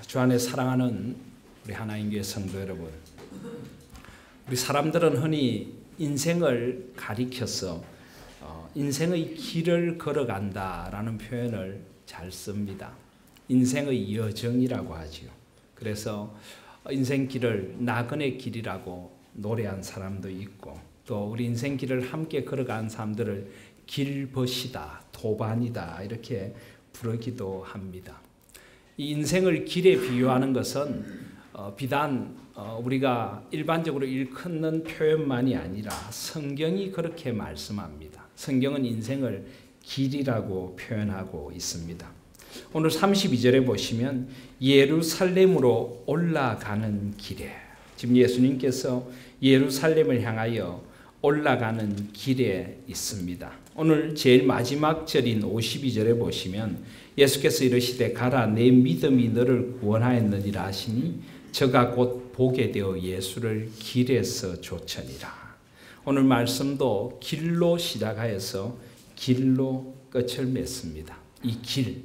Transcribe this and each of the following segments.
주 안에 사랑하는 우리 하나님교회 성도 여러분, 우리 사람들은 흔히 인생을 가리켜서 인생의 길을 걸어간다라는 표현을 잘 씁니다. 인생의 여정이라고 하지요. 그래서 인생 길을 나그네 길이라고 노래한 사람도 있고, 또 우리 인생 길을 함께 걸어간 사람들을 길벗이다, 도반이다 이렇게 부르기도 합니다. 이 인생을 길에 비유하는 것은 비단 우리가 일반적으로 일컫는 표현만이 아니라 성경이 그렇게 말씀합니다. 성경은 인생을 길이라고 표현하고 있습니다. 오늘 32절에 보시면 예루살렘으로 올라가는 길에, 지금 예수님께서 예루살렘을 향하여 올라가는 길에 있습니다. 오늘 제일 마지막 절인 52절에 보시면 예수께서 이르시되 가라 내 믿음이 너를 구원하였느니라 하시니 저가 곧 보게 되어 예수를 길에서 좇으니라. 오늘 말씀도 길로 시작하여서 길로 끝을 맺습니다. 이 길,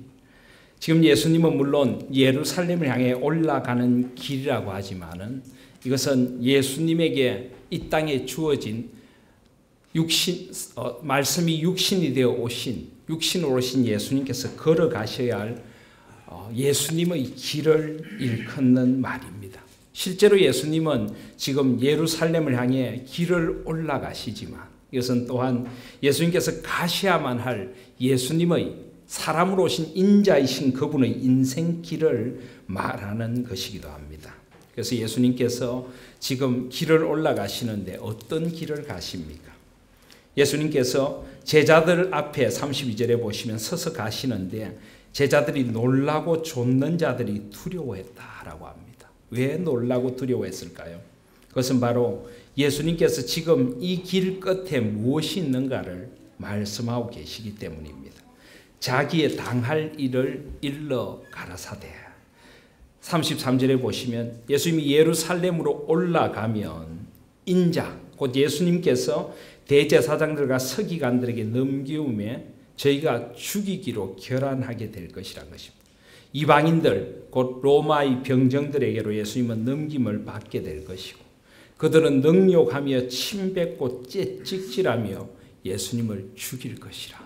지금 예수님은 물론 예루살렘을 향해 올라가는 길이라고 하지만은 이것은 예수님에게 이 땅에 주어진 말씀이 육신이 되어 육신으로 오신 예수님께서 걸어가셔야 할 예수님의 길을 일컫는 말입니다. 실제로 예수님은 지금 예루살렘을 향해 길을 올라가시지만 이것은 또한 예수님께서 가셔야만 할 예수님의 사람으로 오신 인자이신 그분의 인생길을 말하는 것이기도 합니다. 그래서 예수님께서 지금 길을 올라가시는데 어떤 길을 가십니까? 예수님께서 제자들 앞에 32절에 보시면 서서 가시는데 제자들이 놀라고 좇는 자들이 두려워했다라고 합니다. 왜 놀라고 두려워했을까요? 그것은 바로 예수님께서 지금 이 길 끝에 무엇이 있는가를 말씀하고 계시기 때문입니다. 자기의 당할 일을 일러 가라사대. 33절에 보시면 예수님이 예루살렘으로 올라가면 인자, 곧 예수님께서 대제사장들과 서기관들에게 넘기움에 저희가 죽이기로 결단하게 될 것이라는 것입니다. 이방인들, 곧 로마의 병정들에게로 예수님은 넘김을 받게 될 것이고 그들은 능욕하며 침뱉고 찍질하며 예수님을 죽일 것이라.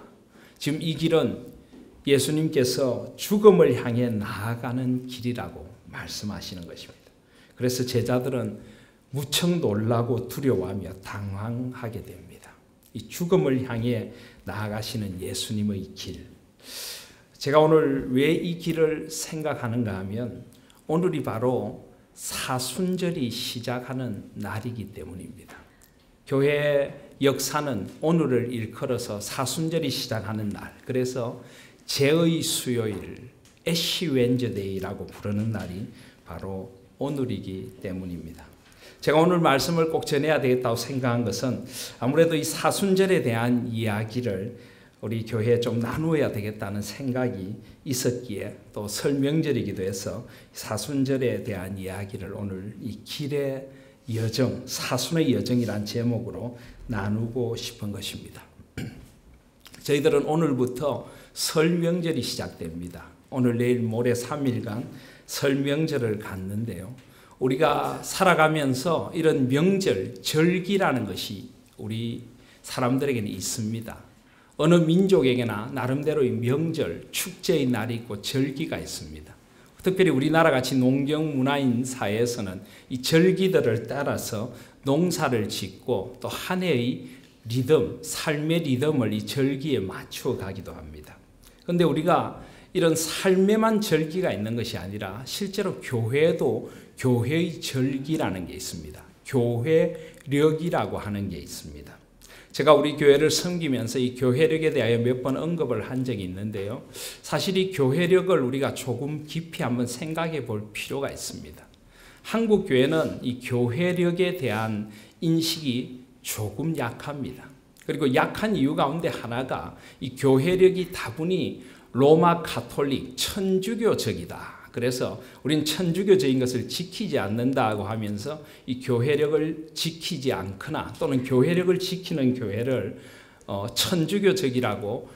지금 이 길은 예수님께서 죽음을 향해 나아가는 길이라고 말씀하시는 것입니다. 그래서 제자들은 무척 놀라고 두려워하며 당황하게 됩니다. 이 죽음을 향해 나아가시는 예수님의 길. 제가 오늘 왜 이 길을 생각하는가 하면 오늘이 바로 사순절이 시작하는 날이기 때문입니다. 교회 역사는 오늘을 일컬어서 사순절이 시작하는 날, 그래서 제의 수요일, 애쉬 웬즈데이라고 부르는 날이 바로 오늘이기 때문입니다. 제가 오늘 말씀을 꼭 전해야 되겠다고 생각한 것은 아무래도 이 사순절에 대한 이야기를 우리 교회에 좀 나누어야 되겠다는 생각이 있었기에 또 설명절이기도 해서 사순절에 대한 이야기를 오늘 이 길의 여정, 사순의 여정이란 제목으로 나누고 싶은 것입니다. 저희들은 오늘부터 설명절이 시작됩니다. 오늘 내일 모레 3일간 설명절을 갖는데요. 우리가 살아가면서 이런 명절, 절기라는 것이 우리 사람들에게는 있습니다. 어느 민족에게나 나름대로의 명절, 축제의 날이 있고 절기가 있습니다. 특별히 우리나라 같이 농경 문화인 사회에서는 이 절기들을 따라서 농사를 짓고 또 한 해의 리듬, 삶의 리듬을 이 절기에 맞추어 가기도 합니다. 그런데 우리가 이런 삶에만 절기가 있는 것이 아니라 실제로 교회에도 교회의 절기라는 게 있습니다. 교회력이라고 하는 게 있습니다. 제가 우리 교회를 섬기면서 이 교회력에 대하여 몇 번 언급을 한 적이 있는데요. 사실 이 교회력을 우리가 조금 깊이 한번 생각해 볼 필요가 있습니다. 한국 교회는 이 교회력에 대한 인식이 조금 약합니다. 그리고 약한 이유 가운데 하나가 이 교회력이 다분히 로마 가톨릭 천주교적이다. 그래서 우리는 천주교적인 것을 지키지 않는다고 하면서 이 교회력을 지키지 않거나 또는 교회력을 지키는 교회를 천주교적이라고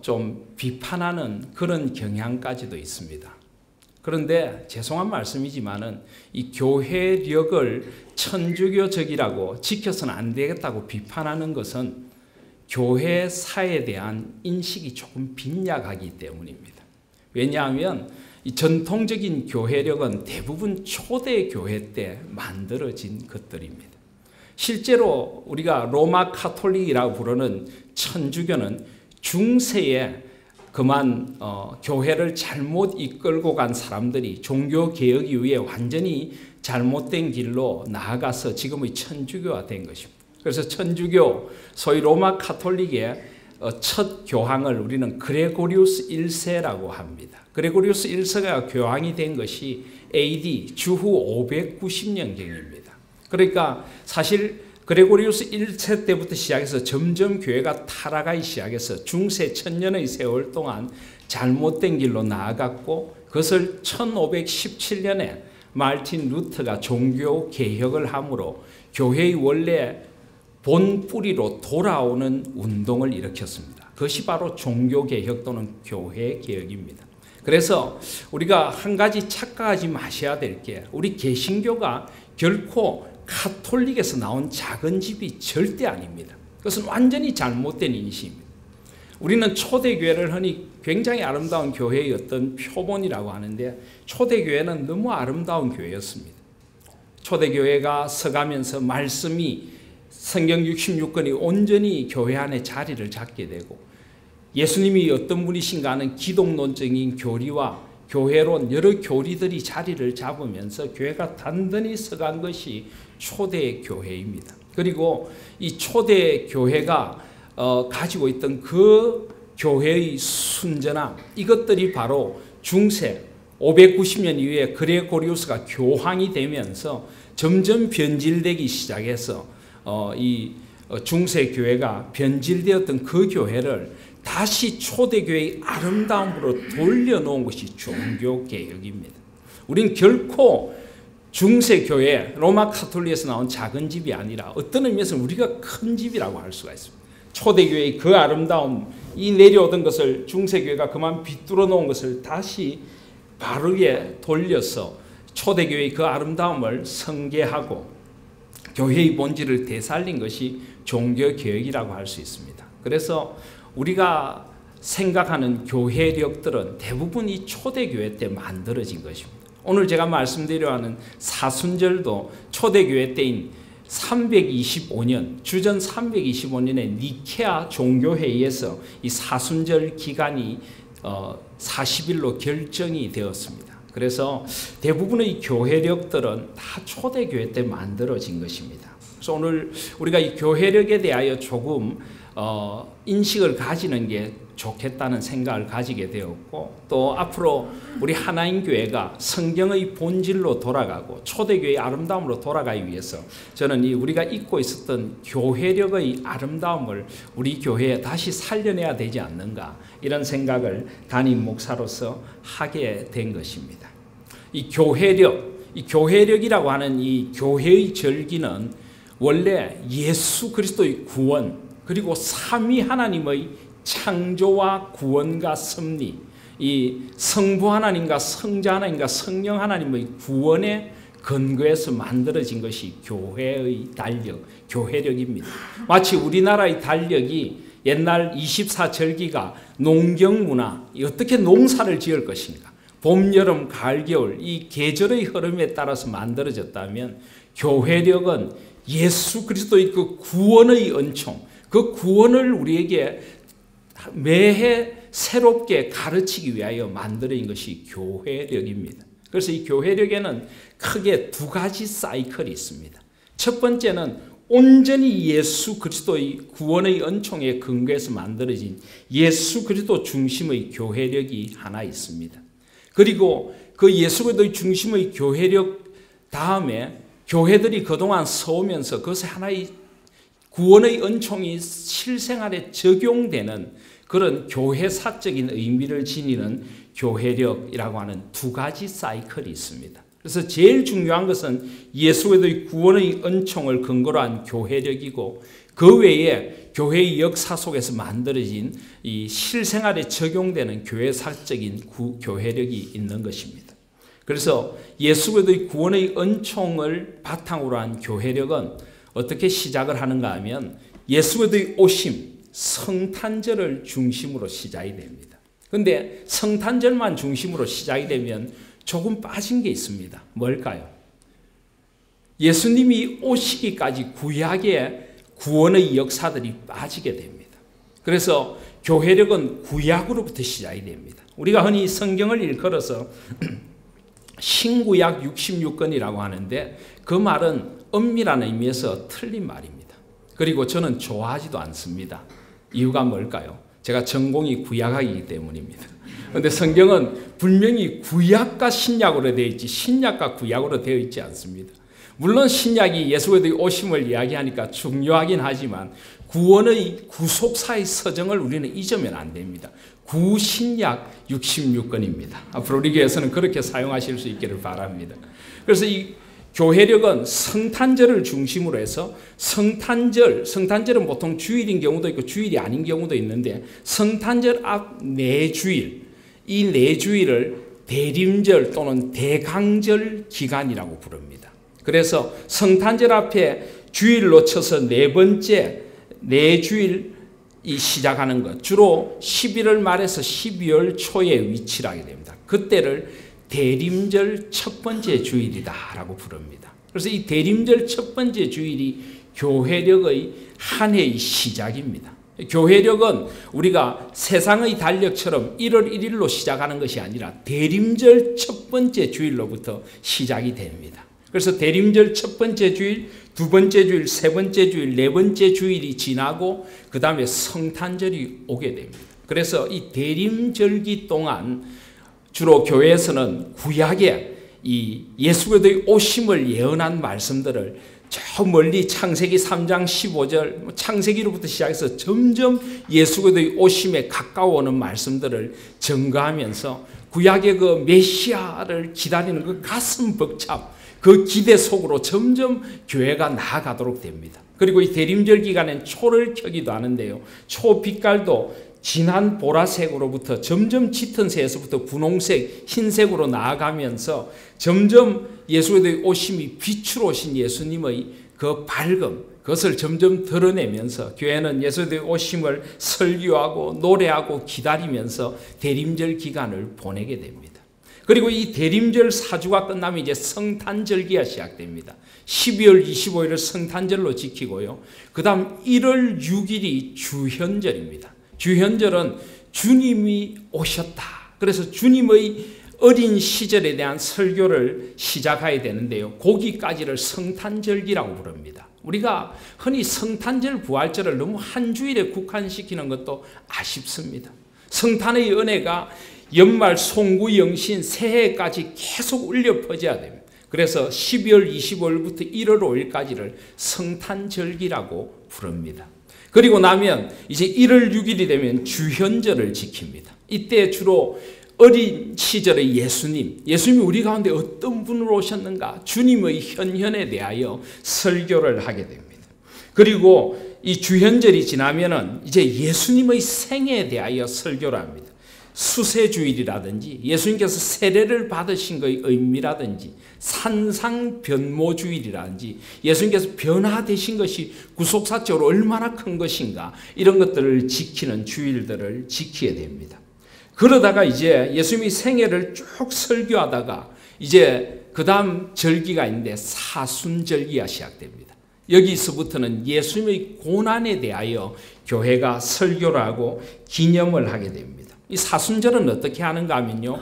좀 비판하는 그런 경향까지도 있습니다. 그런데 죄송한 말씀이지만은 이 교회력을 천주교적이라고 지켜서는 안 되겠다고 비판하는 것은 교회사에 대한 인식이 조금 빈약하기 때문입니다. 왜냐하면 이 전통적인 교회력은 대부분 초대 교회 때 만들어진 것들입니다. 실제로 우리가 로마 카톨릭이라고 부르는 천주교는 중세에 그만 교회를 잘못 이끌고 간 사람들이 종교개혁 이후에 완전히 잘못된 길로 나아가서 지금의 천주교가 된 것입니다. 그래서 천주교, 소위 로마 카톨릭의 첫 교황을 우리는 그레고리우스 1세라고 합니다. 그레고리우스 1세가 교황이 된 것이 AD 주후 590년경입니다. 그러니까 사실 그레고리우스 1세 때부터 시작해서 점점 교회가 타락하기 시작해서 중세 천년의 세월 동안 잘못된 길로 나아갔고, 그것을 1517년에 마르틴 루터가 종교 개혁을 함으로 교회의 원래 본 뿌리로 돌아오는 운동을 일으켰습니다. 그것이 바로 종교 개혁 또는 교회 개혁입니다. 그래서 우리가 한 가지 착각하지 마셔야 될 게, 우리 개신교가 결코 카톨릭에서 나온 작은 집이 절대 아닙니다. 그것은 완전히 잘못된 인식입니다. 우리는 초대교회를 흔히 굉장히 아름다운 교회의 어떤 표본이라고 하는데, 초대교회는 너무 아름다운 교회였습니다. 초대교회가 서가면서 말씀이 성경 66권이 온전히 교회 안에 자리를 잡게 되고, 예수님이 어떤 분이신가 하는 기독론적인 교리와 교회론 여러 교리들이 자리를 잡으면서 교회가 단단히 서간 것이 초대 교회입니다. 그리고 이 초대 교회가 가지고 있던 그 교회의 순전함, 이것들이 바로 중세 590년 이후에 그레고리우스가 교황이 되면서 점점 변질되기 시작해서 이 중세 교회가 변질되었던 그 교회를 다시 초대교회의 아름다움으로 돌려놓은 것이 종교개혁입니다. 우린 결코 중세교회, 로마 카톨릭에서 나온 작은 집이 아니라 어떤 의미에서 우리가 큰 집이라고 할 수가 있습니다. 초대교회의 그 아름다움, 이 내려오던 것을 중세교회가 그만 비뚤어 놓은 것을 다시 바르게 돌려서 초대교회의 그 아름다움을 성계하고 교회의 본질을 되살린 것이 종교개혁이라고 할 수 있습니다. 그래서 우리가 생각하는 교회력들은 대부분 이 초대교회 때 만들어진 것입니다. 오늘 제가 말씀드려 하는 사순절도 초대교회 때인 325년, 주전 325년에 니케아 종교회의에서 이 사순절 기간이 40일로 결정이 되었습니다. 그래서 대부분의 교회력들은 다 초대교회 때 만들어진 것입니다. 그래서 오늘 우리가 이 교회력에 대하여 조금 인식을 가지는 게 좋겠다는 생각을 가지게 되었고, 또 앞으로 우리 하나님교회가 성경의 본질로 돌아가고 초대교회의 아름다움으로 돌아가기 위해서 저는 이 우리가 잊고 있었던 교회력의 아름다움을 우리 교회에 다시 살려내야 되지 않는가, 이런 생각을 담임 목사로서 하게 된 것입니다. 이 교회력이라고 하는 이 교회의 절기는 원래 예수 그리스도의 구원, 그리고 삼위 하나님의 창조와 구원과 섭리, 이 성부 하나님과 성자 하나님과 성령 하나님의 구원의 근거에서 만들어진 것이 교회의 달력, 교회력입니다. 마치 우리나라의 달력이 옛날 24절기가 농경문화, 어떻게 농사를 지을 것인가, 봄, 여름, 가을, 겨울 이 계절의 흐름에 따라서 만들어졌다면, 교회력은 예수 그리스도의 그 구원의 은총, 그 구원을 우리에게 매해 새롭게 가르치기 위하여 만들어진 것이 교회력입니다. 그래서 이 교회력에는 크게 두 가지 사이클이 있습니다. 첫 번째는 온전히 예수 그리스도의 구원의 은총에 근거해서 만들어진 예수 그리스도 중심의 교회력이 하나 있습니다. 그리고 그 예수 그리스도의 중심의 교회력 다음에 교회들이 그동안 서오면서 그것이 하나의 구원의 은총이 실생활에 적용되는 그런 교회사적인 의미를 지니는 교회력이라고 하는 두 가지 사이클이 있습니다. 그래서 제일 중요한 것은 예수 그리스도의 구원의 은총을 근거로 한 교회력이고, 그 외에 교회의 역사 속에서 만들어진 이 실생활에 적용되는 교회사적인 교회력이 있는 것입니다. 그래서 예수 그리스도의 구원의 은총을 바탕으로 한 교회력은 어떻게 시작을 하는가 하면 예수 그리스도의 오심, 성탄절을 중심으로 시작이 됩니다. 그런데 성탄절만 중심으로 시작이 되면 조금 빠진 게 있습니다. 뭘까요? 예수님이 오시기까지 구약의 구원의 역사들이 빠지게 됩니다. 그래서 교회력은 구약으로부터 시작이 됩니다. 우리가 흔히 성경을 일컬어서 신구약 66권이라고 하는데 그 말은 엄밀한 의미에서 틀린 말입니다. 그리고 저는 좋아하지도 않습니다. 이유가 뭘까요? 제가 전공이 구약학이기 때문입니다. 그런데 성경은 분명히 구약과 신약으로 되어 있지 신약과 구약으로 되어 있지 않습니다. 물론 신약이 예수 그리스도의 오심을 이야기하니까 중요하긴 하지만 구원의 구속사의 서정을 우리는 잊으면 안 됩니다. 구신약 66권입니다. 앞으로 우리 교회에서는 그렇게 사용하실 수 있기를 바랍니다. 그래서 이 교회력은 성탄절을 중심으로 해서 성탄절은 보통 주일인 경우도 있고 주일이 아닌 경우도 있는데 성탄절 앞 4주일, 이 4주일을 대림절 또는 대강절 기간이라고 부릅니다. 그래서 성탄절 앞에 주일로 쳐서 4번째 4주일이 시작하는 것, 주로 11월 말에서 12월 초에 위치를 하게 됩니다. 그때를 대림절 첫 번째 주일이다라고 부릅니다. 그래서 이 대림절 첫 번째 주일이 교회력의 한 해의 시작입니다. 교회력은 우리가 세상의 달력처럼 1월 1일로 시작하는 것이 아니라 대림절 첫 번째 주일로부터 시작이 됩니다. 그래서 대림절 첫 번째 주일, 두 번째 주일, 세 번째 주일, 네 번째 주일이 지나고 그 다음에 성탄절이 오게 됩니다. 그래서 이 대림절기 동안 주로 교회에서는 구약의 이 예수 그리스도의 오심을 예언한 말씀들을 저 멀리 창세기 3장 15절 창세기로부터 시작해서 점점 예수 그리스도의 오심에 가까워오는 말씀들을 증거하면서 구약의 그 메시아를 기다리는 그 가슴 벅참 그 기대 속으로 점점 교회가 나아가도록 됩니다. 그리고 이 대림절 기간엔 초를 켜기도 하는데요. 초 빛깔도 진한 보라색으로부터 점점 짙은 색에서부터 분홍색, 흰색으로 나아가면서 점점 예수 그리스도의 오심이 빛으로 오신 예수님의 그 밝음, 그것을 점점 드러내면서 교회는 예수 그리스도의 오심을 설교하고 노래하고 기다리면서 대림절 기간을 보내게 됩니다. 그리고 이 대림절 사주가 끝나면 이제 성탄절기가 시작됩니다. 12월 25일을 성탄절로 지키고요. 그 다음 1월 6일이 주현절입니다. 주현절은 주님이 오셨다. 그래서 주님의 어린 시절에 대한 설교를 시작해야 되는데요. 거기까지를 성탄절기라고 부릅니다. 우리가 흔히 성탄절 부활절을 너무 한 주일에 국한시키는 것도 아쉽습니다. 성탄의 은혜가 연말 송구 영신 새해까지 계속 울려 퍼져야 됩니다. 그래서 12월 25일부터 1월 5일까지를 성탄절기라고 부릅니다. 그리고 나면 이제 1월 6일이 되면 주현절을 지킵니다. 이때 주로 어린 시절의 예수님이 우리 가운데 어떤 분으로 오셨는가 주님의 현현에 대하여 설교를 하게 됩니다. 그리고 이 주현절이 지나면은 이제 예수님의 생애에 대하여 설교를 합니다. 수세주일이라든지 예수님께서 세례를 받으신 것의 의미라든지 산상변모주일이라든지 예수님께서 변화되신 것이 구속사적으로 얼마나 큰 것인가 이런 것들을 지키는 주일들을 지키게 됩니다. 그러다가 이제 예수님이 생애를 쭉 설교하다가 이제 그 다음 절기가 있는데 사순절기가 시작됩니다. 여기서부터는 예수님의 고난에 대하여 교회가 설교를 하고 기념을 하게 됩니다. 이 사순절은 어떻게 하는가 하면요.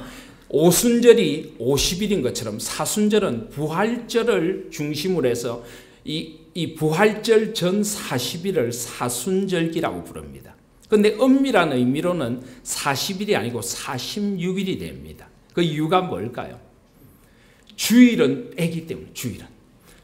오순절이 50일인 것처럼 사순절은 부활절을 중심으로 해서 이 부활절 전 40일을 사순절기라고 부릅니다. 그런데 엄밀한 의미로는 40일이 아니고 46일이 됩니다. 그 이유가 뭘까요? 주일은 애기 때문에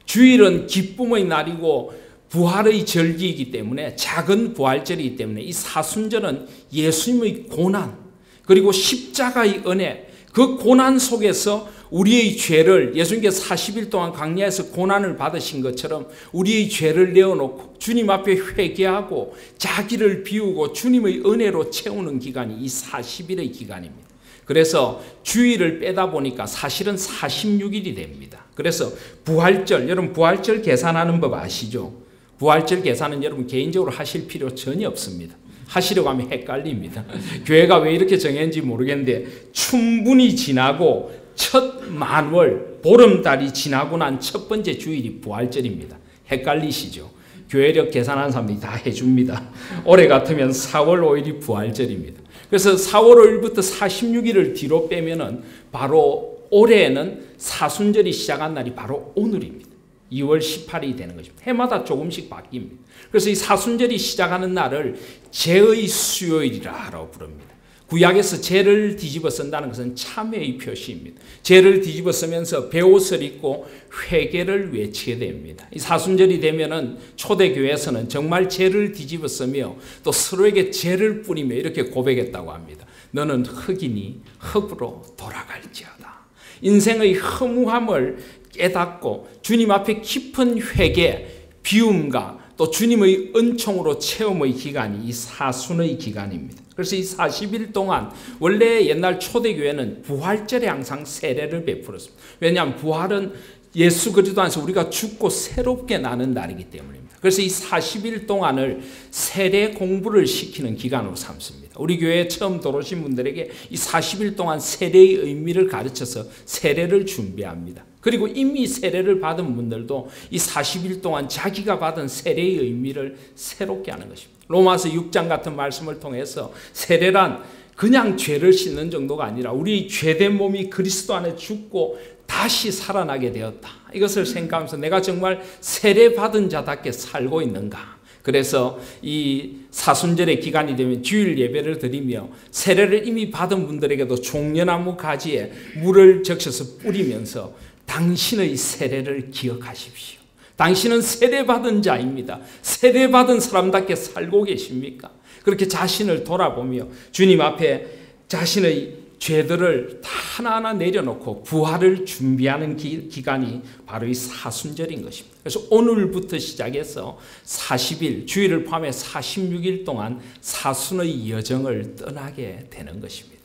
주일은 기쁨의 날이고 부활의 절기이기 때문에 작은 부활절이기 때문에 이 사순절은 예수님의 고난 그리고 십자가의 은혜 그 고난 속에서 우리의 죄를 예수님께서 40일 동안 광야에서 고난을 받으신 것처럼 우리의 죄를 내어놓고 주님 앞에 회개하고 자기를 비우고 주님의 은혜로 채우는 기간이 이 40일의 기간입니다. 그래서 주일을 빼다 보니까 사실은 46일이 됩니다. 그래서 부활절, 여러분 부활절 계산하는 법 아시죠? 부활절 계산은 여러분 개인적으로 하실 필요 전혀 없습니다. 하시려고 하면 헷갈립니다. 교회가 왜 이렇게 정했는지 모르겠는데 충분히 지나고 첫 만월, 보름달이 지나고 난 첫 번째 주일이 부활절입니다. 헷갈리시죠? 교회력 계산하는 사람들이 다 해줍니다. 올해 같으면 4월 5일이 부활절입니다. 그래서 4월 5일부터 46일을 뒤로 빼면은 바로 올해에는 사순절이 시작한 날이 바로 오늘입니다. 2월 18일이 되는 것입니다. 해마다 조금씩 바뀝니다. 그래서 이 사순절이 시작하는 날을 죄의 수요일이라고 부릅니다. 구약에서 죄를 뒤집어 쓴다는 것은 참회의 표시입니다. 죄를 뒤집어 쓰면서 베옷을 입고 회개를 외치게 됩니다. 이 사순절이 되면은 초대교회에서는 정말 죄를 뒤집어 쓰며 또 서로에게 죄를 뿌리며 이렇게 고백했다고 합니다. 너는 흙이니 흙으로 돌아갈지어다. 인생의 허무함을 깨닫고 주님 앞에 깊은 회개, 비움과 또 주님의 은총으로 체험의 기간이 이 사순의 기간입니다. 그래서 이 40일 동안 원래 옛날 초대교회는 부활절에 항상 세례를 베풀었습니다. 왜냐하면 부활은 예수 그리스도 안에서 우리가 죽고 새롭게 나는 날이기 때문입니다. 그래서 이 40일 동안을 세례 공부를 시키는 기간으로 삼습니다. 우리 교회에 처음 들어오신 분들에게 이 40일 동안 세례의 의미를 가르쳐서 세례를 준비합니다. 그리고 이미 세례를 받은 분들도 이 40일 동안 자기가 받은 세례의 의미를 새롭게 하는 것입니다. 로마서 6장 같은 말씀을 통해서 세례란 그냥 죄를 씻는 정도가 아니라 우리 죄된 몸이 그리스도 안에 죽고 다시 살아나게 되었다. 이것을 생각하면서 내가 정말 세례받은 자답게 살고 있는가. 그래서 이 사순절의 기간이 되면 주일 예배를 드리며 세례를 이미 받은 분들에게도 종려나무 가지에 물을 적셔서 뿌리면서 당신의 세례를 기억하십시오. 당신은 세례받은 자입니다. 세례받은 사람답게 살고 계십니까? 그렇게 자신을 돌아보며 주님 앞에 자신의 죄들을 다 하나하나 내려놓고 부활을 준비하는 기간이 바로 이 사순절인 것입니다. 그래서 오늘부터 시작해서 40일, 주일을 포함해 46일 동안 사순의 여정을 떠나게 되는 것입니다.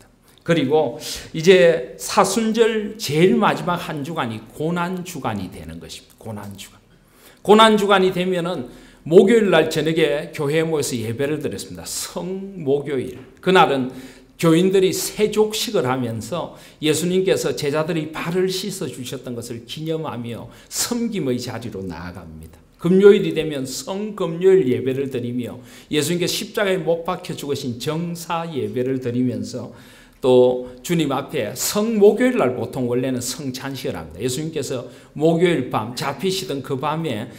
그리고 이제 사순절 제일 마지막 한 주간이 고난주간이 되는 것입니다. 고난주간. 고난주간이 되면은 목요일 날 저녁에 교회에 모여서 예배를 드렸습니다. 성목요일. 그날은 교인들이 세족식을 하면서 예수님께서 제자들이 발을 씻어 주셨던 것을 기념하며 섬김의 자리로 나아갑니다. 금요일이 되면 성금요일 예배를 드리며 예수님께서 십자가에 못 박혀 죽으신 정사 예배를 드리면서 또 주님 앞에 성목요일 날 보통 원래는 성찬식을 합니다. 예수님께서 목요일 밤 잡히시던 그 밤에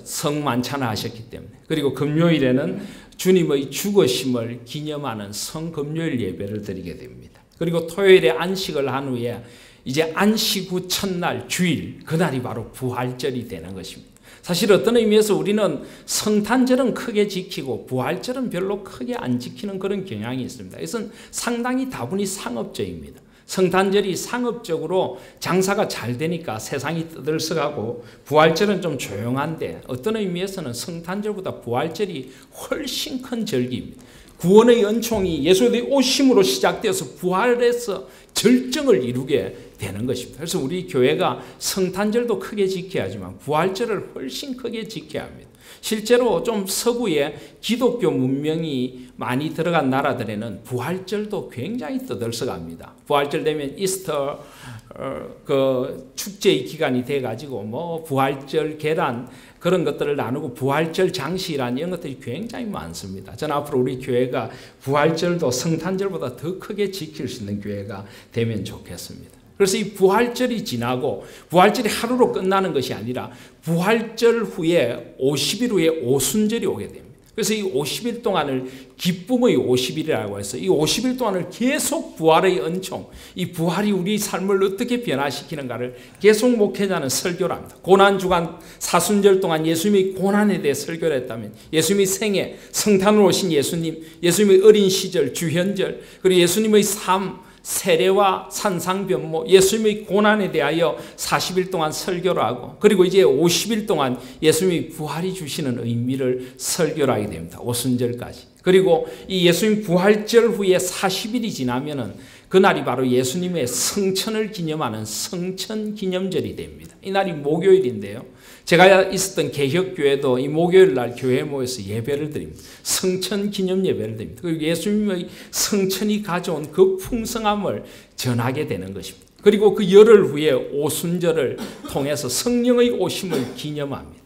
성만찬을 하셨기 때문에. 그리고 금요일에는 주님의 죽으심을 기념하는 성금요일 예배를 드리게 됩니다. 그리고 토요일에 안식을 한 후에 이제 안식 후 첫날 주일, 그날이 바로 부활절이 되는 것입니다. 사실 어떤 의미에서 우리는 성탄절은 크게 지키고 부활절은 별로 크게 안 지키는 그런 경향이 있습니다. 이것은 상당히 다분히 상업적입니다. 성탄절이 상업적으로 장사가 잘 되니까 세상이 떠들썩하고 부활절은 좀 조용한데 어떤 의미에서는 성탄절보다 부활절이 훨씬 큰 절기입니다. 구원의 은총이 예수의 오심으로 시작되어서 부활해서 절정을 이루게 되는 것입니다. 그래서 우리 교회가 성탄절도 크게 지켜야 하지만 부활절을 훨씬 크게 지켜야 합니다. 실제로 좀 서구에 기독교 문명이 많이 들어간 나라들에는 부활절도 굉장히 떠들썩합니다. 부활절 되면 이스터 그 축제의 기간이 돼가지고 뭐 부활절 계란 그런 것들을 나누고 부활절 장식이라는 이런 것들이 굉장히 많습니다. 저는 앞으로 우리 교회가 부활절도 성탄절보다 더 크게 지킬 수 있는 교회가 되면 좋겠습니다. 그래서 이 부활절이 지나고 부활절이 하루로 끝나는 것이 아니라 부활절 후에 50일 후에 오순절이 오게 됩니다. 그래서 이 50일 동안을 기쁨의 50일이라고 해서 이 50일 동안을 계속 부활의 은총, 이 부활이 우리 삶을 어떻게 변화시키는가를 계속 목회자는 설교를 합니다. 고난주간 사순절 동안 예수님의 고난에 대해 설교를 했다면 예수님의 생애, 성탄으로 오신 예수님, 예수님의 어린 시절, 주현절, 그리고 예수님의 삶, 세례와 산상변모, 예수님의 고난에 대하여 40일 동안 설교를 하고 그리고 이제 50일 동안 예수님이 부활이 주시는 의미를 설교를 하게 됩니다. 오순절까지. 그리고 이 예수님 부활절 후에 40일이 지나면은 그날이 바로 예수님의 성천을 기념하는 성천 기념절이 됩니다. 이 날이 목요일인데요. 제가 있었던 개혁교회도 이 목요일 날 교회에 모여서 예배를 드립니다. 성천 기념 예배를 드립니다. 그리고 예수님의 성천이 가져온 그 풍성함을 전하게 되는 것입니다. 그리고 그 열흘 후에 오순절을 통해서 성령의 오심을 기념합니다.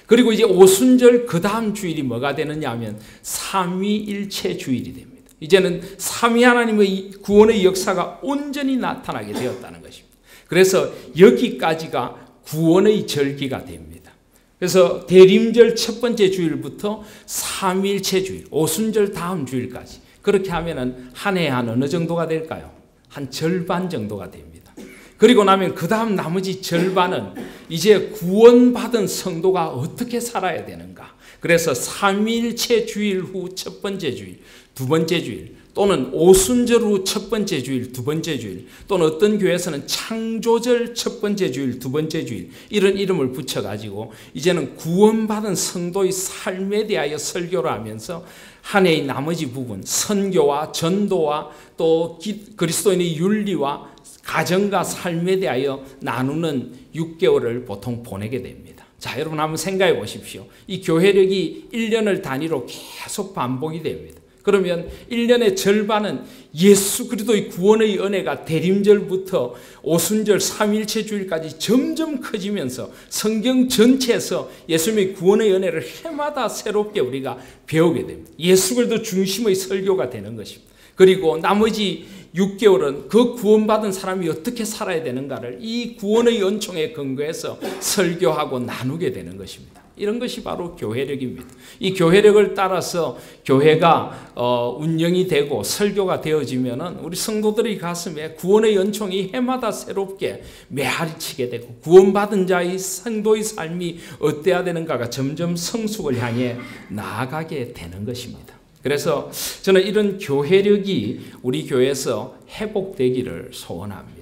그리고 이제 오순절 그 다음 주일이 뭐가 되느냐 하면 삼위일체 주일이 됩니다. 이제는 삼위 하나님의 구원의 역사가 온전히 나타나게 되었다는 것입니다. 그래서 여기까지가 구원의 절기가 됩니다. 그래서 대림절 첫 번째 주일부터 삼위일체 주일, 오순절 다음 주일까지 그렇게 하면은 한 해 한 어느 정도가 될까요? 한 절반 정도가 됩니다. 그리고 나면 그 다음 나머지 절반은 이제 구원받은 성도가 어떻게 살아야 되는가. 그래서 삼위일체 주일 후 첫 번째 주일, 두 번째 주일, 또는 오순절 후 첫 번째 주일, 두 번째 주일, 또는 어떤 교회에서는 창조절 첫 번째 주일, 두 번째 주일, 이런 이름을 붙여가지고 이제는 구원받은 성도의 삶에 대하여 설교를 하면서 한 해의 나머지 부분, 선교와 전도와 또 그리스도인의 윤리와 가정과 삶에 대하여 나누는 6개월을 보통 보내게 됩니다. 자, 여러분 한번 생각해 보십시오. 이 교회력이 1년을 단위로 계속 반복이 됩니다. 그러면 1년의 절반은 예수 그리스도의 구원의 은혜가 대림절부터 오순절 삼위일체 주일까지 점점 커지면서 성경 전체에서 예수님의 구원의 은혜를 해마다 새롭게 우리가 배우게 됩니다. 예수 그리스도 중심의 설교가 되는 것입니다. 그리고 나머지 6개월은 그 구원받은 사람이 어떻게 살아야 되는가를 이 구원의 은총에 근거해서 설교하고 나누게 되는 것입니다. 이런 것이 바로 교회력입니다. 이 교회력을 따라서 교회가 운영이 되고 설교가 되어지면은 우리 성도들의 가슴에 구원의 은총이 해마다 새롭게 메아리치게 되고 구원받은 자의 성도의 삶이 어때야 되는가가 점점 성숙을 향해 나아가게 되는 것입니다. 그래서 저는 이런 교회력이 우리 교회에서 회복되기를 소원합니다.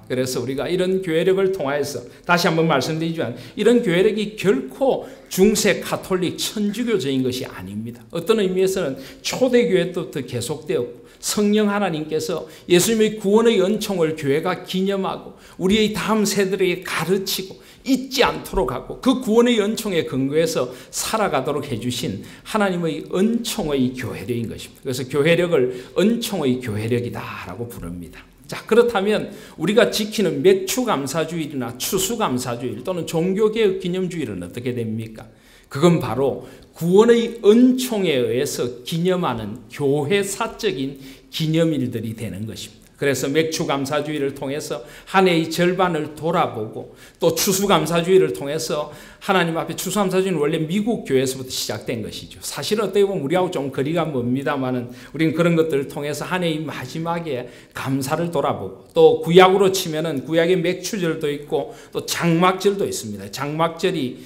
그래서 우리가 이런 교회력을 통하여서 다시 한번 말씀드리지만 이런 교회력이 결코 중세 가톨릭 천주교적인 것이 아닙니다. 어떤 의미에서는 초대교회 때부터 계속되었고 성령 하나님께서 예수님의 구원의 은총을 교회가 기념하고 우리의 다음 세대에게 가르치고 잊지 않도록 하고 그 구원의 은총에 근거해서 살아가도록 해주신 하나님의 은총의 교회력인 것입니다. 그래서 교회력을 은총의 교회력이다라고 부릅니다. 자, 그렇다면 우리가 지키는 맥추감사주일이나 추수감사주일 또는 종교개혁 기념주일은 어떻게 됩니까? 그건 바로 구원의 은총에 의해서 기념하는 교회사적인 기념일들이 되는 것입니다. 그래서 맥추감사주일을 통해서 한 해의 절반을 돌아보고 또 추수감사주일을 통해서 하나님 앞에 추수감사주일은 원래 미국 교회에서부터 시작된 것이죠. 사실은 어떻게 보면 우리하고 좀 거리가 멉니다만은 우리는 그런 것들을 통해서 한 해의 마지막에 감사를 돌아보고 또 구약으로 치면은 구약의 맥추절도 있고 또 장막절도 있습니다. 장막절이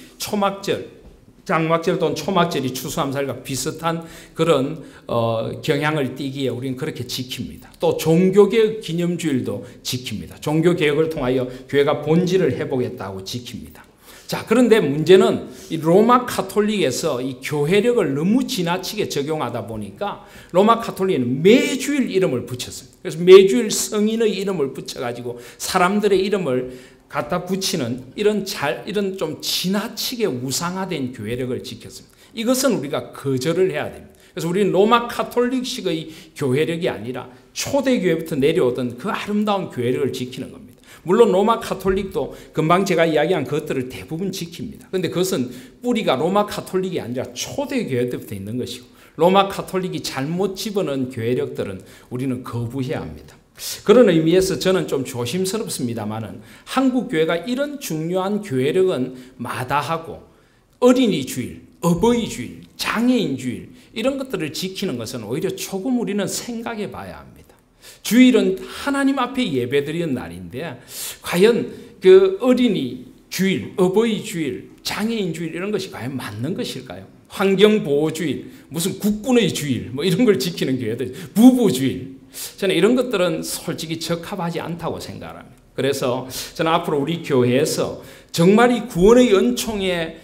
장막절 또는 초막절이 추수감사일과 비슷한 그런 경향을 띠기에 우리는 그렇게 지킵니다. 또 종교개혁 기념주일도 지킵니다. 종교개혁을 통하여 교회가 본질을 회복했다고 지킵니다. 자, 그런데 문제는 이 로마 가톨릭에서 이 교회력을 너무 지나치게 적용하다 보니까 로마 가톨릭은 매주일 이름을 붙였습니다. 그래서 매주일 성인의 이름을 붙여가지고 사람들의 이름을 갖다 붙이는 이런 좀 지나치게 우상화된 교회력을 지켰습니다. 이것은 우리가 거절을 해야 됩니다. 그래서 우리는 로마 가톨릭식의 교회력이 아니라 초대교회부터 내려오던 그 아름다운 교회력을 지키는 겁니다. 물론 로마 가톨릭도 금방 제가 이야기한 것들을 대부분 지킵니다. 그런데 그것은 뿌리가 로마 가톨릭이 아니라 초대교회 때부터 있는 것이고 로마 가톨릭이 잘못 집어넣은 교회력들은 우리는 거부해야 합니다. 그런 의미에서 저는 좀 조심스럽습니다만은 한국 교회가 이런 중요한 교회력은 마다하고 어린이 주일, 어버이 주일, 장애인 주일 이런 것들을 지키는 것은 오히려 조금 우리는 생각해 봐야 합니다. 주일은 하나님 앞에 예배드리는 날인데 과연 그 어린이 주일, 어버이 주일, 장애인 주일 이런 것이 과연 맞는 것일까요? 환경보호주일, 무슨 국군의 주일 뭐 이런 걸 지키는 교회들, 부부주일 저는 이런 것들은 솔직히 적합하지 않다고 생각합니다. 그래서 저는 앞으로 우리 교회에서 정말 이 구원의 은총에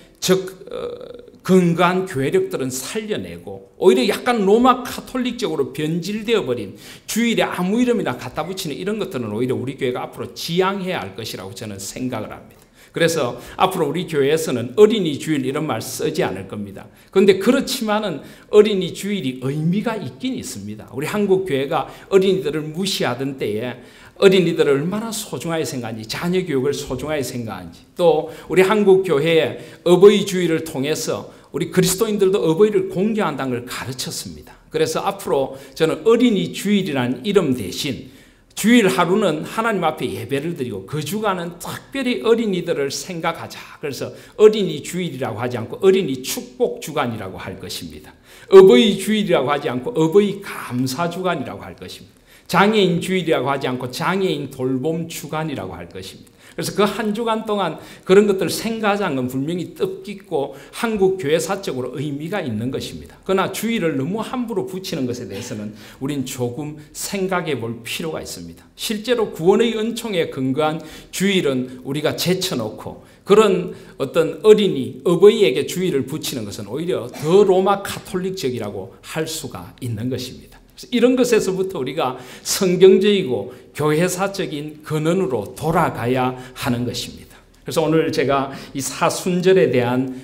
근거한 교회력들은 살려내고 오히려 약간 로마 카톨릭적으로 변질되어 버린 주일에 아무 이름이나 갖다 붙이는 이런 것들은 오히려 우리 교회가 앞으로 지양해야 할 것이라고 저는 생각을 합니다. 그래서 앞으로 우리 교회에서는 어린이 주일 이런 말 쓰지 않을 겁니다. 그런데 그렇지만은 어린이 주일이 의미가 있긴 있습니다. 우리 한국 교회가 어린이들을 무시하던 때에 어린이들을 얼마나 소중하게 생각하는지, 자녀 교육을 소중하게 생각하는지, 또 우리 한국 교회의 어버이 주일을 통해서 우리 그리스도인들도 어버이를 공경한다는 걸 가르쳤습니다. 그래서 앞으로 저는 어린이 주일이라는 이름 대신 주일 하루는 하나님 앞에 예배를 드리고 그 주간은 특별히 어린이들을 생각하자. 그래서 어린이 주일이라고 하지 않고 어린이 축복 주간이라고 할 것입니다. 어버이 주일이라고 하지 않고 어버이 감사 주간이라고 할 것입니다. 장애인 주일이라고 하지 않고 장애인 돌봄 주간이라고 할 것입니다. 그래서 그 한 주간 동안 그런 것들을 생각하자는 건 분명히 뜻깊고 한국 교회사적으로 의미가 있는 것입니다. 그러나 주일을 너무 함부로 붙이는 것에 대해서는 우린 조금 생각해 볼 필요가 있습니다. 실제로 구원의 은총에 근거한 주일은 우리가 제쳐놓고 그런 어떤 어린이, 어버이에게 주일을 붙이는 것은 오히려 더 로마 카톨릭적이라고 할 수가 있는 것입니다. 이런 것에서부터 우리가 성경적이고 교회사적인 근원으로 돌아가야 하는 것입니다. 그래서 오늘 제가 이 사순절에 대한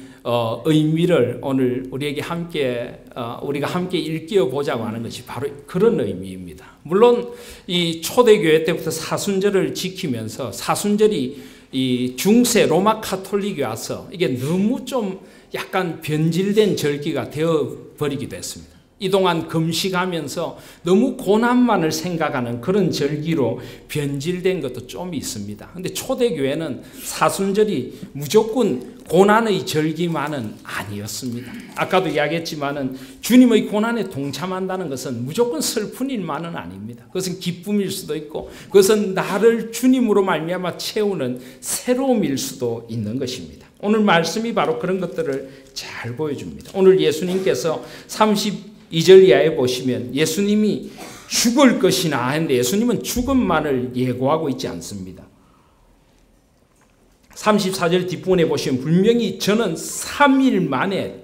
의미를 오늘 우리가 함께 일깨워 보자고 하는 것이 바로 그런 의미입니다. 물론 이 초대교회 때부터 사순절을 지키면서 사순절이 이 중세 로마 카톨릭이 와서 이게 너무 좀 약간 변질된 절기가 되어 버리기도 했습니다. 이동안 금식하면서 너무 고난만을 생각하는 그런 절기로 변질된 것도 좀 있습니다. 그런데 초대교회는 사순절이 무조건 고난의 절기만은 아니었습니다. 아까도 이야기했지만은 주님의 고난에 동참한다는 것은 무조건 슬픈 일만은 아닙니다. 그것은 기쁨일 수도 있고 그것은 나를 주님으로 말미암아 채우는 새로움일 수도 있는 것입니다. 오늘 말씀이 바로 그런 것들을 잘 보여줍니다. 오늘 예수님께서 32절 이하에 보시면 예수님이 죽을 것이나 하는데 예수님은 죽음만을 예고하고 있지 않습니다. 34절 뒷부분에 보시면 분명히 저는 3일 만에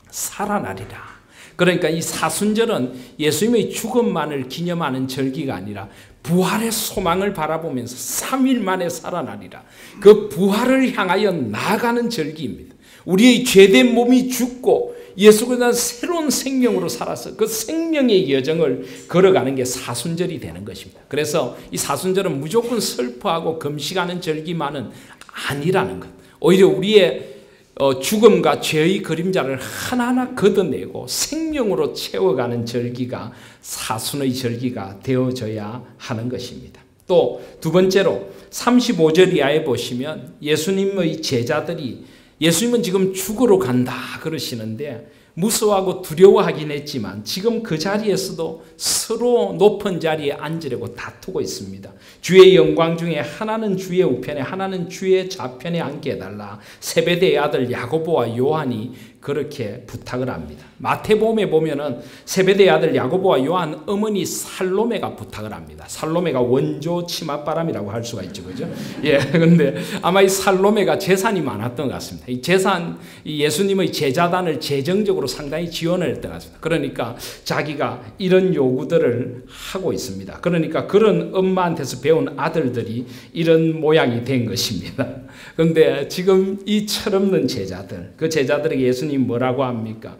살아나리라. 그러니까 이 사순절은 예수님의 죽음만을 기념하는 절기가 아니라 부활의 소망을 바라보면서 3일 만에 살아나리라. 그 부활을 향하여 나아가는 절기입니다. 우리의 죄된 몸이 죽고 예수가 새로운 생명으로 살아서 그 생명의 여정을 걸어가는 게 사순절이 되는 것입니다. 그래서 이 사순절은 무조건 슬퍼하고 금식하는 절기만은 아니라는 것. 오히려 우리의 죽음과 죄의 그림자를 하나하나 걷어내고 생명으로 채워가는 절기가 사순의 절기가 되어져야 하는 것입니다. 또 두 번째로 35절 이하에 보시면 예수님의 제자들이 예수님은 지금 죽으러 간다 그러시는데 무서워하고 두려워하긴 했지만 지금 그 자리에서도 서로 높은 자리에 앉으려고 다투고 있습니다. 주의 영광 중에 하나는 주의 우편에 하나는 주의 좌편에 앉게 해달라. 세베대의 아들 야고보와 요한이 그렇게 부탁을 합니다. 마태복음에 보면은 세베대의 아들 야고보와 요한 어머니 살로메가 부탁을 합니다. 살로메가 원조 치맛바람이라고 할 수가 있죠, 그죠? 예, 근데 아마 이 살로메가 재산이 많았던 것 같습니다. 이 예수님의 제자단을 재정적으로 상당히 지원을 했던 것 같습니다. 그러니까 자기가 이런 요구들을 하고 있습니다. 그러니까 그런 엄마한테서 배운 아들들이 이런 모양이 된 것입니다. 그런데 지금 이 철없는 제자들, 그 제자들에게 예수님 뭐라고 합니까?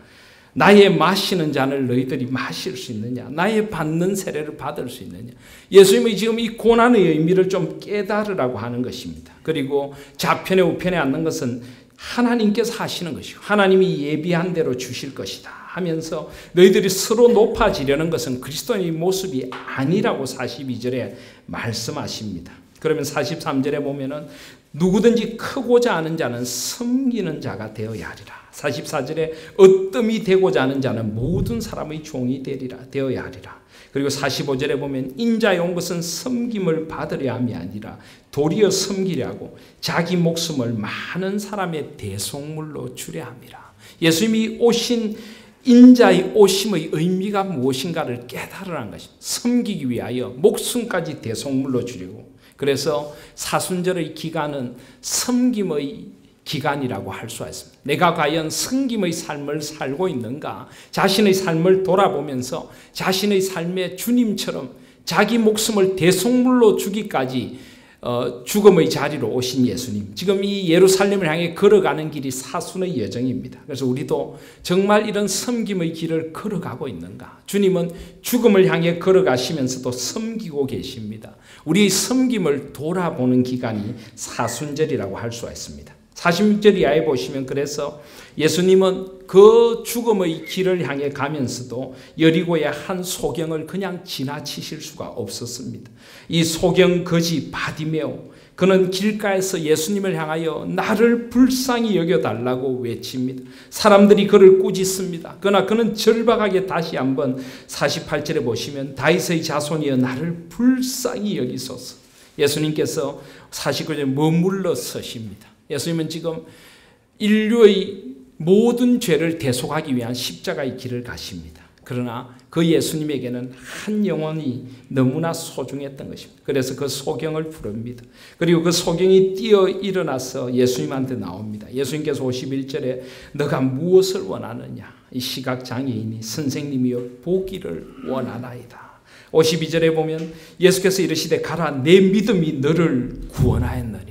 나의 마시는 잔을 너희들이 마실 수 있느냐? 나의 받는 세례를 받을 수 있느냐? 예수님이 지금 이 고난의 의미를 좀 깨달으라고 하는 것입니다. 그리고 좌편에 우편에 앉는 것은 하나님께서 하시는 것이고 하나님이 예비한 대로 주실 것이다 하면서 너희들이 서로 높아지려는 것은 그리스도인의 모습이 아니라고 42절에 말씀하십니다. 그러면 43절에 보면은 누구든지 크고자 하는 자는 섬기는 자가 되어야 하리라. 44절에 어뜸이 되고자 하는 자는 모든 사람의 종이 되어야 하리라. 그리고 45절에 보면 인자에 온 것은 섬김을 받으려 함이 아니라 도리어 섬기려고 자기 목숨을 많은 사람의 대속물로 주려 함이라. 예수님이 오신 인자의 오심의 의미가 무엇인가를 깨달으라는 것입니다. 섬기기 위하여 목숨까지 대속물로 주려고. 그래서 사순절의 기간은 섬김의 기간이라고 할 수 있습니다. 내가 과연 섬김의 삶을 살고 있는가? 자신의 삶을 돌아보면서 자신의 삶에 주님처럼 자기 목숨을 대속물로 주기까지 죽음의 자리로 오신 예수님, 지금 이 예루살렘을 향해 걸어가는 길이 사순의 여정입니다. 그래서 우리도 정말 이런 섬김의 길을 걸어가고 있는가? 주님은 죽음을 향해 걸어가시면서도 섬기고 계십니다. 우리의 섬김을 돌아보는 기간이 사순절이라고 할 수가 있습니다. 46절 이하에 보시면 그래서 예수님은 그 죽음의 길을 향해 가면서도 여리고의 한 소경을 그냥 지나치실 수가 없었습니다. 이 소경 거지 바디메오, 그는 길가에서 예수님을 향하여 나를 불쌍히 여겨달라고 외칩니다. 사람들이 그를 꾸짖습니다. 그러나 그는 절박하게 다시 한번 48절에 보시면 다윗의 자손이여 나를 불쌍히 여기소서. 예수님께서 49절에 머물러 서십니다. 예수님은 지금 인류의 모든 죄를 대속하기 위한 십자가의 길을 가십니다. 그러나 그 예수님에게는 한 영혼이 너무나 소중했던 것입니다. 그래서 그 소경을 부릅니다. 그리고 그 소경이 뛰어 일어나서 예수님한테 나옵니다. 예수님께서 51절에 너가 무엇을 원하느냐? 이 시각장애인이 선생님이여 보기를 원하나이다. 52절에 보면 예수께서 이르시되 가라 내 믿음이 너를 구원하였느니라.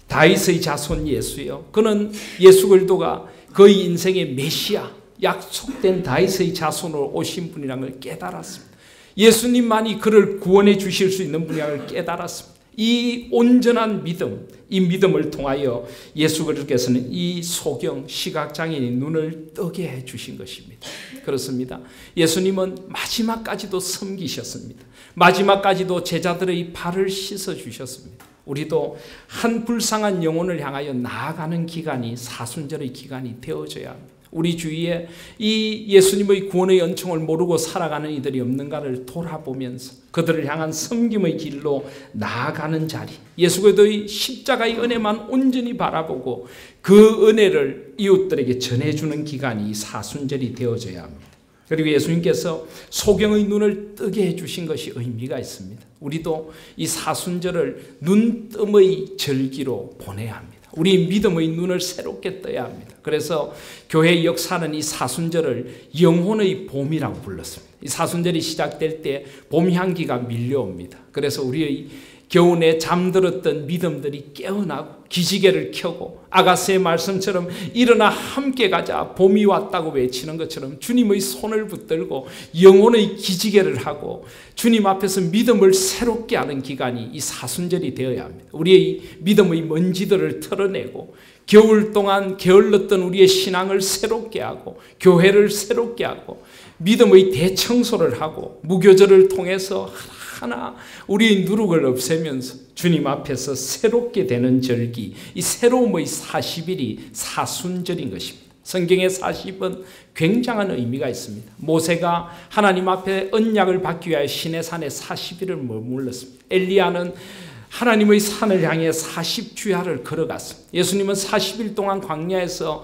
다윗의 자손 예수요. 그는 예수 그리스도가 그의 인생의 메시아, 약속된 다윗의 자손으로 오신 분이라는 걸 깨달았습니다. 예수님만이 그를 구원해 주실 수 있는 분이라는 걸 깨달았습니다. 이 온전한 믿음, 이 믿음을 통하여 예수 그리스도께서는 이 소경 시각장애인의 눈을 뜨게 해 주신 것입니다. 그렇습니다. 예수님은 마지막까지도 섬기셨습니다. 마지막까지도 제자들의 발을 씻어 주셨습니다. 우리도 한 불쌍한 영혼을 향하여 나아가는 기간이 사순절의 기간이 되어져야 합니다. 우리 주위에 이 예수님의 구원의 은총을 모르고 살아가는 이들이 없는가를 돌아보면서 그들을 향한 섬김의 길로 나아가는 자리, 예수 그리스도의 십자가의 은혜만 온전히 바라보고 그 은혜를 이웃들에게 전해주는 기간이 사순절이 되어져야 합니다. 그리고 예수님께서 소경의 눈을 뜨게 해주신 것이 의미가 있습니다. 우리도 이 사순절을 눈뜸의 절기로 보내야 합니다. 우리 믿음의 눈을 새롭게 떠야 합니다. 그래서 교회의 역사는 이 사순절을 영혼의 봄이라고 불렀습니다. 이 사순절이 시작될 때 봄 향기가 밀려옵니다. 그래서 우리의 겨우내 잠들었던 믿음들이 깨어나고 기지개를 켜고 아가스의 말씀처럼 일어나 함께 가자 봄이 왔다고 외치는 것처럼 주님의 손을 붙들고 영혼의 기지개를 하고 주님 앞에서 믿음을 새롭게 하는 기간이 이 사순절이 되어야 합니다. 우리의 믿음의 먼지들을 털어내고 겨울 동안 게을렀던 우리의 신앙을 새롭게 하고 교회를 새롭게 하고 믿음의 대청소를 하고 무교절을 통해서 하나 우리의 누룩을 없애면서 주님 앞에서 새롭게 되는 절기, 이 새로움의 40일이 사순절인 것입니다. 성경의 40은 굉장한 의미가 있습니다. 모세가 하나님 앞에 언약을 받기 위하여 시내산에 40일을 머물렀습니다. 엘리야는 하나님의 산을 향해 40주야를 걸어갔습니다. 예수님은 40일 동안 광야에서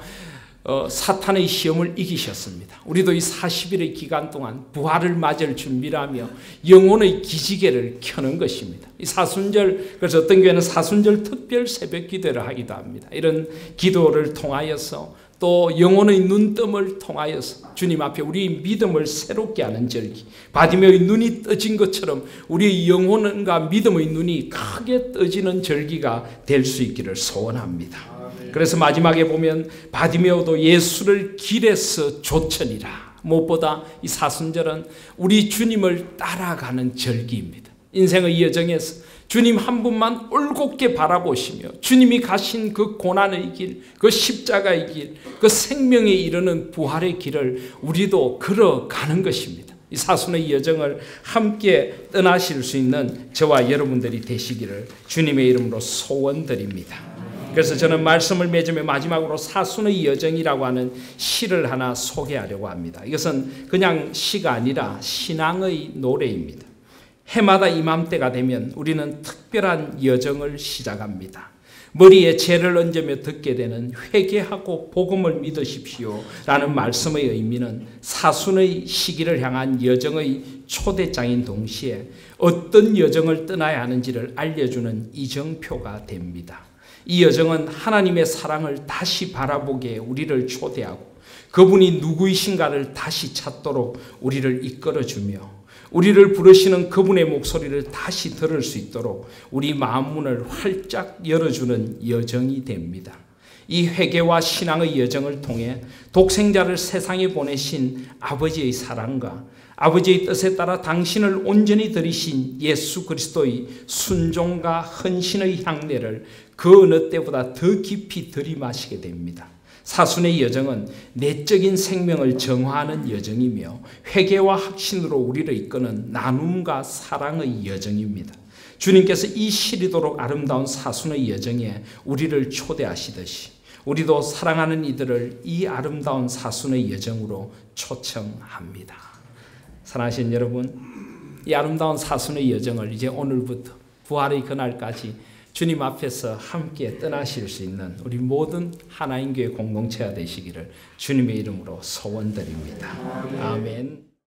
사탄의 시험을 이기셨습니다. 우리도 이 40일의 기간 동안 부활을 맞을 준비를 하며 영혼의 기지개를 켜는 것입니다. 이 사순절, 그래서 어떤 교회는 사순절 특별 새벽 기도를 하기도 합니다. 이런 기도를 통하여서 또 영혼의 눈뜸을 통하여서 주님 앞에 우리의 믿음을 새롭게 하는 절기, 바디메오의 눈이 떠진 것처럼 우리의 영혼과 믿음의 눈이 크게 떠지는 절기가 될 수 있기를 소원합니다. 그래서 마지막에 보면 바디메오도 예수를 길에서 좇으니라. 무엇보다 이 사순절은 우리 주님을 따라가는 절기입니다. 인생의 여정에서 주님 한 분만 올곧게 바라보시며 주님이 가신 그 고난의 길, 그 십자가의 길, 그 생명에 이르는 부활의 길을 우리도 걸어가는 것입니다. 이 사순의 여정을 함께 떠나실 수 있는 저와 여러분들이 되시기를 주님의 이름으로 소원드립니다. 그래서 저는 말씀을 맺으며 마지막으로 사순의 여정이라고 하는 시를 하나 소개하려고 합니다. 이것은 그냥 시가 아니라 신앙의 노래입니다. 해마다 이맘때가 되면 우리는 특별한 여정을 시작합니다. 머리에 죄를 얹으며 듣게 되는 회개하고 복음을 믿으십시오 라는 말씀의 의미는 사순의 시기를 향한 여정의 초대장인 동시에 어떤 여정을 떠나야 하는지를 알려주는 이정표가 됩니다. 이 여정은 하나님의 사랑을 다시 바라보게 우리를 초대하고 그분이 누구이신가를 다시 찾도록 우리를 이끌어주며 우리를 부르시는 그분의 목소리를 다시 들을 수 있도록 우리 마음문을 활짝 열어주는 여정이 됩니다. 이 회개와 신앙의 여정을 통해 독생자를 세상에 보내신 아버지의 사랑과 아버지의 뜻에 따라 당신을 온전히 들이신 예수 그리스도의 순종과 헌신의 향내를 그 어느 때보다 더 깊이 들이마시게 됩니다. 사순의 여정은 내적인 생명을 정화하는 여정이며 회개와 확신으로 우리를 이끄는 나눔과 사랑의 여정입니다. 주님께서 이 시리도록 아름다운 사순의 여정에 우리를 초대하시듯이 우리도 사랑하는 이들을 이 아름다운 사순의 여정으로 초청합니다. 사랑하시는 여러분, 이 아름다운 사순의 여정을 이제 오늘부터 부활의 그날까지 주님 앞에서 함께 떠나실 수 있는 우리 모든 하나인 교회 공동체가 되시기를 주님의 이름으로 소원드립니다. 아멘.